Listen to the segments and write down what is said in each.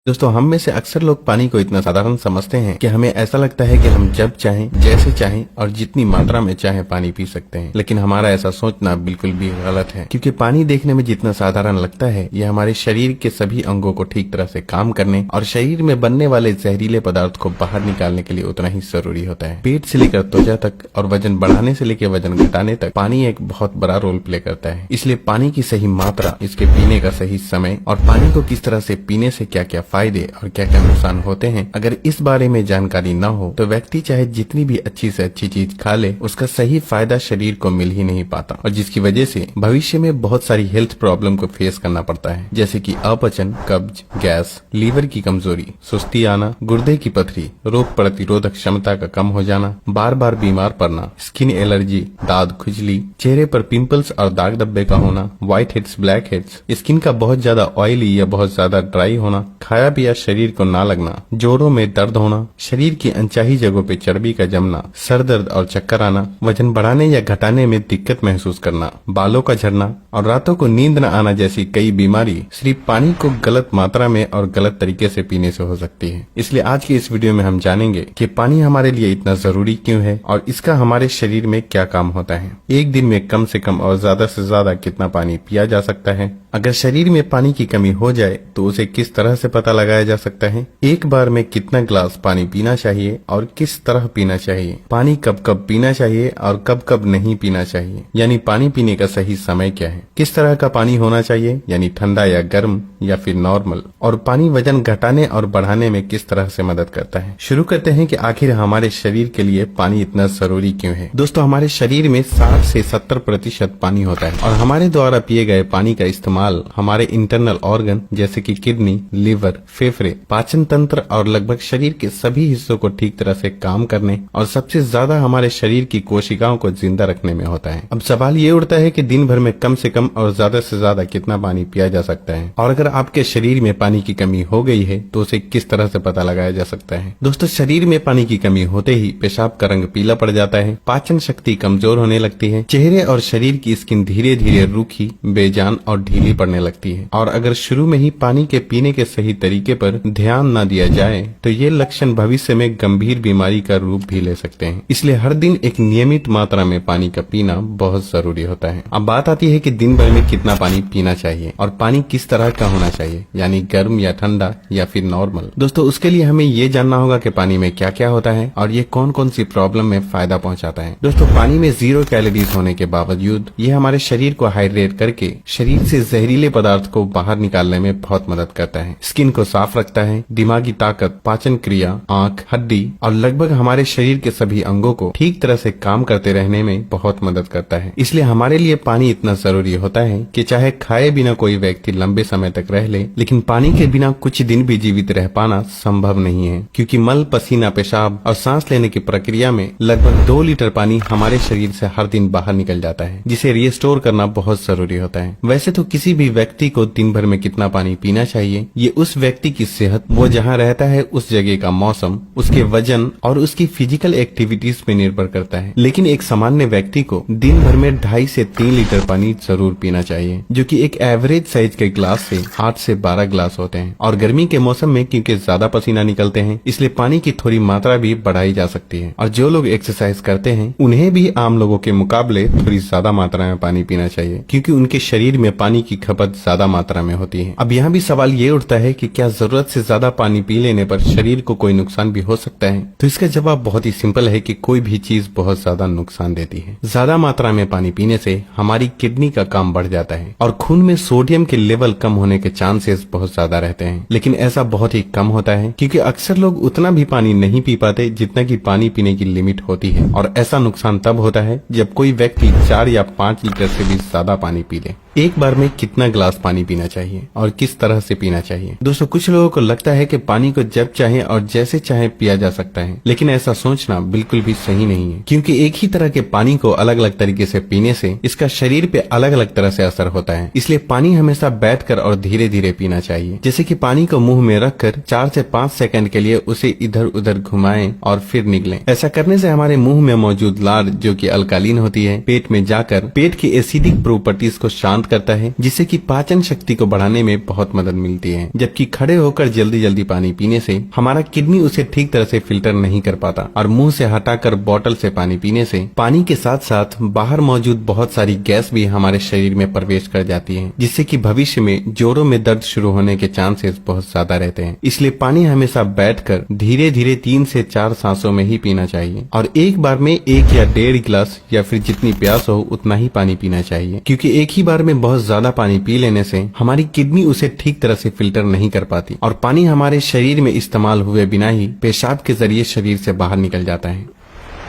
दोस्तों, हम में से अक्सर लोग पानी को इतना साधारण समझते हैं कि हमें ऐसा लगता है कि हम जब चाहें, जैसे चाहें और जितनी मात्रा में चाहें पानी पी सकते हैं। लेकिन हमारा ऐसा सोचना बिल्कुल भी गलत है, क्योंकि पानी देखने में जितना साधारण लगता है, यह हमारे शरीर के सभी अंगों को ठीक तरह से काम करने और शरीर में बनने वाले जहरीले पदार्थ को बाहर निकालने के लिए उतना ही जरूरी होता है। पेट से लेकर त्वचा तक और वजन बढ़ाने से लेकर वजन घटाने तक पानी एक बहुत बड़ा रोल प्ले करता है। इसलिए पानी की सही मात्रा, इसके पीने का सही समय और पानी को किस तरह से पीने से क्या क्या फायदे और क्या क्या नुकसान होते हैं, अगर इस बारे में जानकारी न हो तो व्यक्ति चाहे जितनी भी अच्छी से अच्छी चीज खा ले, उसका सही फायदा शरीर को मिल ही नहीं पाता, और जिसकी वजह से भविष्य में बहुत सारी हेल्थ प्रॉब्लम को फेस करना पड़ता है, जैसे कि अपचन, कब्ज, गैस, लीवर की कमजोरी, सुस्ती आना, गुर्दे की पथरी, रोग प्रतिरोधक क्षमता का कम हो जाना, बार बार बीमार पड़ना, स्किन एलर्जी, दाद, खुजली, चेहरे पर पिंपल्स और दाग धब्बे का होना, white heads, black heads, skin का बहुत ज्यादा ऑयली या बहुत ज्यादा ड्राई होना, खाया पिया शरीर को ना लगना, जोड़ों में दर्द होना, शरीर की अनचाही जगहों पे चर्बी का जमना, सर दर्द और चक्कर आना, वजन बढ़ाने या घटाने में दिक्कत महसूस करना, बालों का झड़ना और रातों को नींद न आना जैसी कई बीमारी सिर्फ पानी को गलत मात्रा में और गलत तरीके से पीने से हो सकती है। इसलिए आज की इस वीडियो में हम जानेंगे कि पानी हमारे लिए इतना जरूरी क्यों है और इसका हमारे शरीर में क्या काम होता है। एक दिन में कम से कम और ज्यादा से ज्यादा कितना पानी पिया जा सकता है, अगर शरीर में पानी की कमी हो जाए तो उसे किस तरह से पता लगाया जा सकता है, एक बार में कितना ग्लास पानी पीना चाहिए और किस तरह पीना चाहिए, पानी कब कब पीना चाहिए और कब कब नहीं पीना चाहिए, यानी पानी पीने का सही समय क्या है, किस तरह का पानी होना चाहिए, यानी ठंडा या गर्म या फिर नॉर्मल, और पानी वजन घटाने और बढ़ाने में किस तरह से मदद करता है। शुरू करते हैं कि आखिर हमारे शरीर के लिए पानी इतना जरूरी क्यों है। दोस्तों, हमारे शरीर में 60 से 70% पानी होता है और हमारे द्वारा पिए गए पानी का इस्तेमाल हमारे इंटरनल ऑर्गन जैसे कि किडनी, लिवर, फेफड़े, पाचन तंत्र और लगभग शरीर के सभी हिस्सों को ठीक तरह से काम करने और सबसे ज्यादा हमारे शरीर की कोशिकाओं को जिंदा रखने में होता है। अब सवाल ये उठता है कि दिन भर में कम से कम और ज्यादा से ज्यादा कितना पानी पिया जा सकता है, और अगर आपके शरीर में पानी की कमी हो गई है तो उसे किस तरह से पता लगाया जा सकता है। दोस्तों, शरीर में पानी की कमी होते ही पेशाब का रंग पीला पड़ जाता है, पाचन शक्ति कमजोर होने लगती है, चेहरे और शरीर की स्किन धीरे धीरे रूखी, बेजान और ढीली पड़ने लगती है, और अगर शुरू में ही पानी के पीने के सही तरीके पर ध्यान न दिया जाए तो ये लक्षण भविष्य में गंभीर बीमारी का रूप भी ले सकते हैं। इसलिए हर दिन एक नियमित मात्रा में पानी का पीना बहुत जरूरी होता है। अब बात आती है कि दिन भर में कितना पानी पीना चाहिए और पानी किस तरह का होना चाहिए, यानी गर्म या ठंडा या फिर नॉर्मल। दोस्तों, उसके लिए हमें ये जानना होगा कि पानी में क्या क्या होता है और ये कौन कौन सी प्रॉब्लम में फायदा पहुंचाता है। दोस्तों, पानी में 0 कैलोरीज होने के बावजूद ये हमारे शरीर को हाइड्रेट करके शरीर से जहरीले पदार्थ को बाहर निकालने में बहुत मदद करता है, स्किन को साफ रखता है, दिमागी ताकत, पाचन क्रिया, आंख, हड्डी और लगभग हमारे शरीर के सभी अंगों को ठीक तरह से काम करते रहने में बहुत मदद करता है। इसलिए हमारे लिए पानी इतना जरूरी होता है कि चाहे खाए बिना कोई व्यक्ति लंबे समय तक रह ले, लेकिन पानी के बिना कुछ दिन भी जीवित रह पाना संभव नहीं है, क्योंकि मल, पसीना, पेशाब और सांस लेने की प्रक्रिया में लगभग 2 लीटर पानी हमारे शरीर से हर दिन बाहर निकल जाता है, जिसे रिस्टोर करना बहुत जरूरी होता है। वैसे तो किसी भी व्यक्ति को दिन भर में कितना पानी पीना चाहिए ये उस व्यक्ति की सेहत, वो जहाँ रहता है उस जगह का मौसम, उसके वजन और उसकी फिजिकल एक्टिविटीज पे निर्भर करता है। लेकिन एक सामान्य व्यक्ति को दिन भर में 2.5 से 3 लीटर पानी जरूर पीना चाहिए, जो कि एक एवरेज साइज के ग्लास से 8 से 12 ग्लास होते हैं। और गर्मी के मौसम में क्योंकि ज्यादा पसीना निकलते हैं, इसलिए पानी की थोड़ी मात्रा भी बढ़ाई जा सकती है। और जो लोग एक्सरसाइज करते हैं उन्हें भी आम लोगों के मुकाबले थोड़ी ज्यादा मात्रा में पानी पीना चाहिए, क्योंकि उनके शरीर में पानी की खपत ज्यादा मात्रा में होती है। अब यहाँ भी सवाल ये उठता है कि क्या जरूरत से ज्यादा पानी पी लेने पर शरीर को कोई नुकसान भी हो सकता है। तो इसका जवाब बहुत ही सिंपल है कि कोई भी चीज बहुत ज्यादा नुकसान देती है। ज्यादा मात्रा में पानी पीने से हमारी किडनी का काम बढ़ जाता है और खून में सोडियम के लेवल कम होने के चांसेस बहुत ज्यादा रहते हैं। लेकिन ऐसा बहुत ही कम होता है, क्योंकि अक्सर लोग उतना भी पानी नहीं पी पाते जितना कि पानी पीने की लिमिट होती है, और ऐसा नुकसान तब होता है जब कोई व्यक्ति 4 या 5 लीटर से भी ज्यादा पानी पी ले। एक बार में कितना ग्लास पानी पीना चाहिए और किस तरह से पीना चाहिए। दोस्तों, कुछ लोगों को लगता है कि पानी को जब चाहे और जैसे चाहे पिया जा सकता है, लेकिन ऐसा सोचना बिल्कुल भी सही नहीं है, क्योंकि एक ही तरह के पानी को अलग अलग तरीके से पीने से इसका शरीर पे अलग अलग तरह से असर होता है। इसलिए पानी हमेशा बैठकर और धीरे धीरे पीना चाहिए, जैसे कि पानी को मुंह में रखकर 4 से 5 सेकंड के लिए उसे इधर उधर घुमाएं और फिर निगलें। ऐसा करने से हमारे मुंह में मौजूद लार, जो कि अल्कालीन होती है, पेट में जाकर पेट की एसिडिक प्रॉपर्टीज को शांत करता है, जिससे कि पाचन शक्ति को बढ़ाने में बहुत मदद मिलती है। जबकि खड़े होकर जल्दी जल्दी पानी पीने से हमारा किडनी उसे ठीक तरह से फिल्टर नहीं कर पाता और मुंह से हटाकर बोतल से पानी पीने से पानी के साथ साथ बाहर मौजूद बहुत सारी गैस भी हमारे शरीर में प्रवेश कर जाती है, जिससे कि भविष्य में जोड़ों में दर्द शुरू होने के चांसेस बहुत ज्यादा रहते हैं। इसलिए पानी हमेशा बैठकर धीरे धीरे 3 से 4 सांसों में ही पीना चाहिए और एक बार में 1 या 1.5 गिलास या फिर जितनी प्यास हो उतना ही पानी पीना चाहिए, क्योंकि एक ही बार में बहुत ज्यादा पानी पी लेने से हमारी किडनी उसे ठीक तरह से फिल्टर नहीं कर पाती और पानी हमारे शरीर में इस्तेमाल हुए बिना ही पेशाब के जरिए शरीर से बाहर निकल जाता है।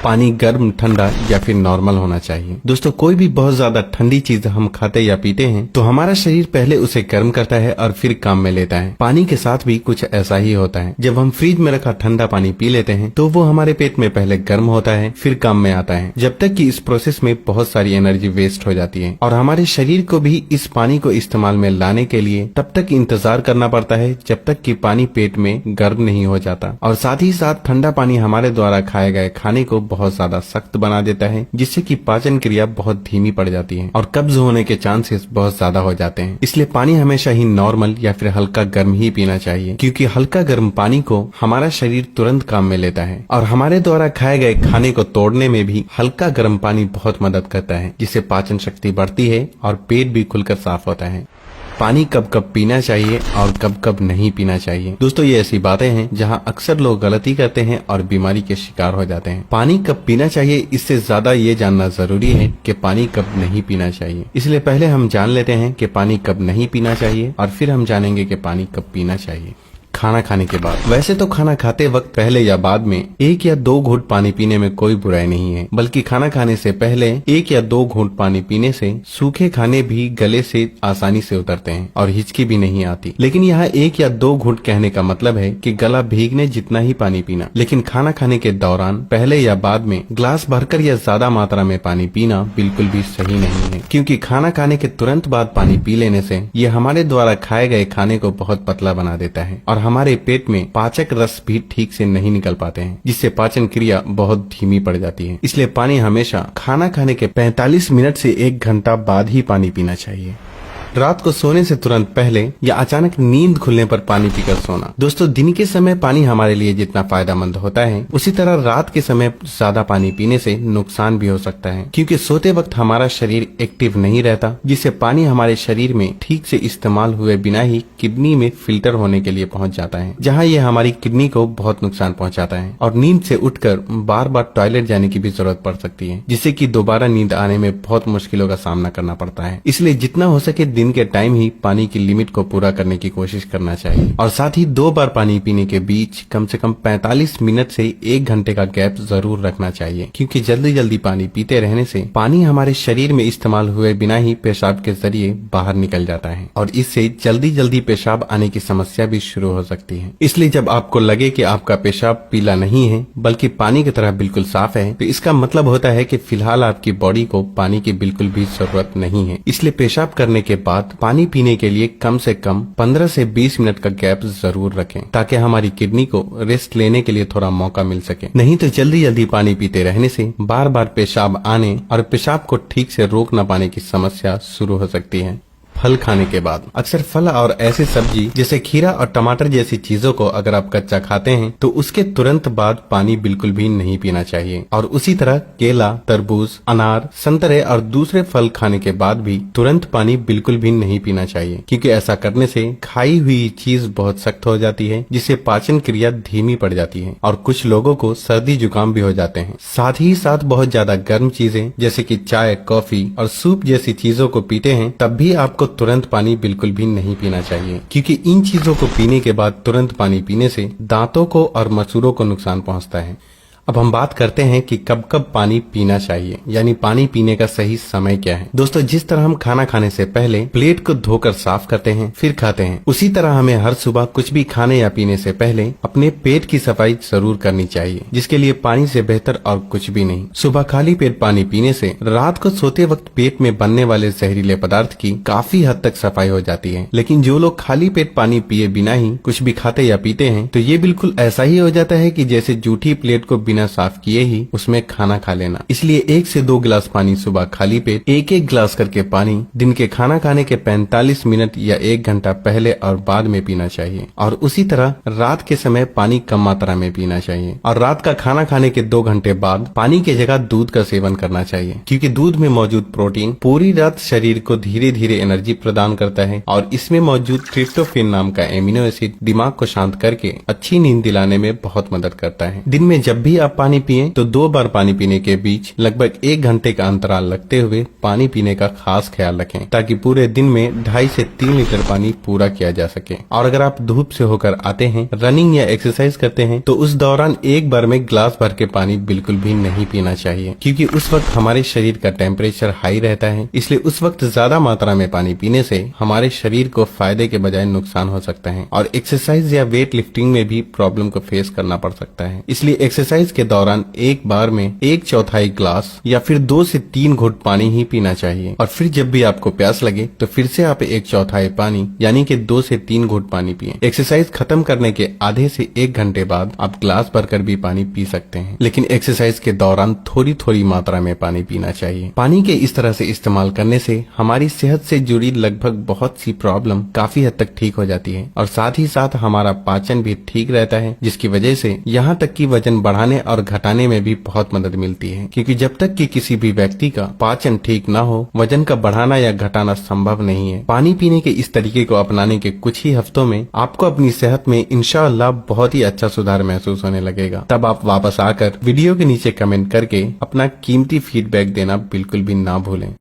पानी गर्म, ठंडा या फिर नॉर्मल होना चाहिए। दोस्तों, कोई भी बहुत ज्यादा ठंडी चीज हम खाते या पीते हैं तो हमारा शरीर पहले उसे गर्म करता है और फिर काम में लेता है। पानी के साथ भी कुछ ऐसा ही होता है। जब हम फ्रिज में रखा ठंडा पानी पी लेते हैं तो वो हमारे पेट में पहले गर्म होता है फिर काम में आता है, जब तक कि इस प्रोसेस में बहुत सारी एनर्जी वेस्ट हो जाती है और हमारे शरीर को भी इस पानी को इस्तेमाल में लाने के लिए तब तक इंतजार करना पड़ता है जब तक कि पानी पेट में गर्म नहीं हो जाता। और साथ ही साथ ठंडा पानी हमारे द्वारा खाए गए खाने को बहुत ज्यादा सख्त बना देता है, जिससे कि पाचन क्रिया बहुत धीमी पड़ जाती है और कब्ज होने के चांसेस बहुत ज्यादा हो जाते हैं। इसलिए पानी हमेशा ही नॉर्मल या फिर हल्का गर्म ही पीना चाहिए, क्योंकि हल्का गर्म पानी को हमारा शरीर तुरंत काम में लेता है और हमारे द्वारा खाए गए खाने को तोड़ने में भी हल्का गर्म पानी बहुत मदद करता है, जिससे पाचन शक्ति बढ़ती है और पेट भी खुलकर साफ होता है। पानी कब कब पीना चाहिए और कब कब नहीं पीना चाहिए। दोस्तों, ये ऐसी बातें हैं जहां अक्सर लोग गलती करते हैं और बीमारी के शिकार हो जाते हैं। पानी कब पीना चाहिए इससे ज्यादा ये जानना जरूरी है कि पानी कब नहीं पीना चाहिए। इसलिए पहले हम जान लेते हैं कि पानी कब नहीं पीना चाहिए और फिर हम जानेंगे कि पानी कब पीना चाहिए। खाना खाने के बाद। वैसे तो खाना खाते वक्त पहले या बाद में 1 या 2 घूंट पानी पीने में कोई बुराई नहीं है, बल्कि खाना खाने से पहले 1 या 2 घूंट पानी पीने से सूखे खाने भी गले से आसानी से उतरते हैं और हिचकी भी नहीं आती। लेकिन यहाँ 1 या 2 घूंट कहने का मतलब है कि गला भीगने जितना ही पानी पीना। लेकिन खाना खाने के दौरान पहले या बाद में ग्लास भरकर या ज्यादा मात्रा में पानी पीना बिल्कुल भी सही नहीं है, क्योंकि खाना खाने के तुरंत बाद पानी पी लेने से ये हमारे द्वारा खाए गए खाने को बहुत पतला बना देता है और हमारे पेट में पाचक रस भी ठीक से नहीं निकल पाते हैं, जिससे पाचन क्रिया बहुत धीमी पड़ जाती है। इसलिए पानी हमेशा खाना खाने के 45 मिनट से 1 घंटा बाद ही पानी पीना चाहिए। रात को सोने से तुरंत पहले या अचानक नींद खुलने पर पानी पीकर सोना। दोस्तों, दिन के समय पानी हमारे लिए जितना फायदेमंद होता है उसी तरह रात के समय ज्यादा पानी पीने से नुकसान भी हो सकता है, क्योंकि सोते वक्त हमारा शरीर एक्टिव नहीं रहता, जिससे पानी हमारे शरीर में ठीक से इस्तेमाल हुए बिना ही किडनी में फिल्टर होने के लिए पहुंच जाता है, जहां ये हमारी किडनी को बहुत नुकसान पहुंचाता है और नींद से उठकर बार बार टॉयलेट जाने की भी जरूरत पड़ सकती है, जिससे कि दोबारा नींद आने में बहुत मुश्किलों का सामना करना पड़ता है। इसलिए जितना हो सके दिन के टाइम ही पानी की लिमिट को पूरा करने की कोशिश करना चाहिए और साथ ही 2 बार पानी पीने के बीच कम से कम 45 मिनट से 1 घंटे का गैप जरूर रखना चाहिए, क्योंकि जल्दी जल्दी पानी पीते रहने से पानी हमारे शरीर में इस्तेमाल हुए बिना ही पेशाब के जरिए बाहर निकल जाता है और इससे जल्दी जल्दी पेशाब आने की समस्या भी शुरू हो सकती है। इसलिए जब आपको लगे कि आपका पेशाब पीला नहीं है बल्कि पानी की तरह बिल्कुल साफ है, तो इसका मतलब होता है कि फिलहाल आपकी बॉडी को पानी की बिल्कुल भी जरूरत नहीं है। इसलिए पेशाब करने के बाद पानी पीने के लिए कम से कम 15 से 20 मिनट का गैप जरूर रखें, ताकि हमारी किडनी को रेस्ट लेने के लिए थोड़ा मौका मिल सके। नहीं तो जल्दी जल्दी पानी पीते रहने से बार बार पेशाब आने और पेशाब को ठीक से रोक न पाने की समस्या शुरू हो सकती है। फल खाने के बाद। अक्सर फल और ऐसी सब्जी जैसे खीरा और टमाटर जैसी चीजों को अगर आप कच्चा खाते हैं तो उसके तुरंत बाद पानी बिल्कुल भी नहीं पीना चाहिए, और उसी तरह केला, तरबूज, अनार, संतरे और दूसरे फल खाने के बाद भी तुरंत पानी बिल्कुल भी नहीं पीना चाहिए, क्योंकि ऐसा करने से खाई हुई चीज बहुत सख्त हो जाती है, जिससे पाचन क्रिया धीमी पड़ जाती है और कुछ लोगों को सर्दी जुकाम भी हो जाते हैं। साथ ही साथ बहुत ज्यादा गर्म चीजें जैसे कि चाय, कॉफी और सूप जैसी चीजों को पीते हैं तब भी आपको तुरंत पानी बिल्कुल भी नहीं पीना चाहिए, क्योंकि इन चीजों को पीने के बाद तुरंत पानी पीने से दांतों को और मसूड़ों को नुकसान पहुंचता है। अब हम बात करते हैं कि कब कब पानी पीना चाहिए, यानी पानी पीने का सही समय क्या है। दोस्तों, जिस तरह हम खाना खाने से पहले प्लेट को धोकर साफ करते हैं फिर खाते हैं, उसी तरह हमें हर सुबह कुछ भी खाने या पीने से पहले अपने पेट की सफाई जरूर करनी चाहिए, जिसके लिए पानी से बेहतर और कुछ भी नहीं। सुबह खाली पेट पानी पीने से रात को सोते वक्त पेट में बनने वाले जहरीले पदार्थ की काफी हद तक सफाई हो जाती है। लेकिन जो लोग खाली पेट पानी पिए बिना ही कुछ भी खाते या पीते हैं तो ये बिल्कुल ऐसा ही हो जाता है कि जैसे जूठी प्लेट को बिना बिना साफ किए ही उसमें खाना खा लेना। इसलिए 1 से 2 गिलास पानी सुबह खाली पेट 1-1 गिलास करके पानी दिन के खाना खाने के 45 मिनट या 1 घंटा पहले और बाद में पीना चाहिए। और उसी तरह रात के समय पानी कम मात्रा में पीना चाहिए और रात का खाना खाने के 2 घंटे बाद पानी की जगह दूध का सेवन करना चाहिए, क्योंकि दूध में मौजूद प्रोटीन पूरी रात शरीर को धीरे धीरे एनर्जी प्रदान करता है और इसमें मौजूद ट्रिप्टोफेन नाम का एमिनो एसिड दिमाग को शांत करके अच्छी नींद दिलाने में बहुत मदद करता है। दिन में जब भी आप पानी पिएं तो 2 बार पानी पीने के बीच लगभग 1 घंटे का अंतराल रखते हुए पानी पीने का खास ख्याल रखें, ताकि पूरे दिन में 2.5 से 3 लीटर पानी पूरा किया जा सके। और अगर आप धूप से होकर आते हैं, रनिंग या एक्सरसाइज करते हैं, तो उस दौरान एक बार में ग्लास भर के पानी बिल्कुल भी नहीं पीना चाहिए, क्योंकि उस वक्त हमारे शरीर का टेम्परेचर हाई रहता है। इसलिए उस वक्त ज्यादा मात्रा में पानी पीने से हमारे शरीर को फायदे के बजाय नुकसान हो सकता है और एक्सरसाइज या वेट लिफ्टिंग में भी प्रॉब्लम को फेस करना पड़ सकता है। इसलिए एक्सरसाइज के दौरान एक बार में 1/4 ग्लास या फिर 2 से 3 घूंट पानी ही पीना चाहिए और फिर जब भी आपको प्यास लगे तो फिर से आप 1/4 पानी यानी कि 2 से 3 घूंट पानी पिएं। एक्सरसाइज खत्म करने के आधे से 1 घंटे बाद आप ग्लास भरकर भी पानी पी सकते हैं, लेकिन एक्सरसाइज के दौरान थोड़ी थोड़ी मात्रा में पानी पीना चाहिए। पानी के इस तरह से इस्तेमाल करने से हमारी सेहत से जुड़ी लगभग बहुत सी प्रॉब्लम काफी हद तक ठीक हो जाती है और साथ ही साथ हमारा पाचन भी ठीक रहता है, जिसकी वजह से यहाँ तक कि वजन बढ़ाने और घटाने में भी बहुत मदद मिलती है, क्योंकि जब तक कि किसी भी व्यक्ति का पाचन ठीक न हो वजन का बढ़ाना या घटाना संभव नहीं है। पानी पीने के इस तरीके को अपनाने के कुछ ही हफ्तों में आपको अपनी सेहत में इंशाअल्लाह बहुत ही अच्छा सुधार महसूस होने लगेगा। तब आप वापस आकर वीडियो के नीचे कमेंट करके अपना कीमती फीडबैक देना बिल्कुल भी ना भूलें।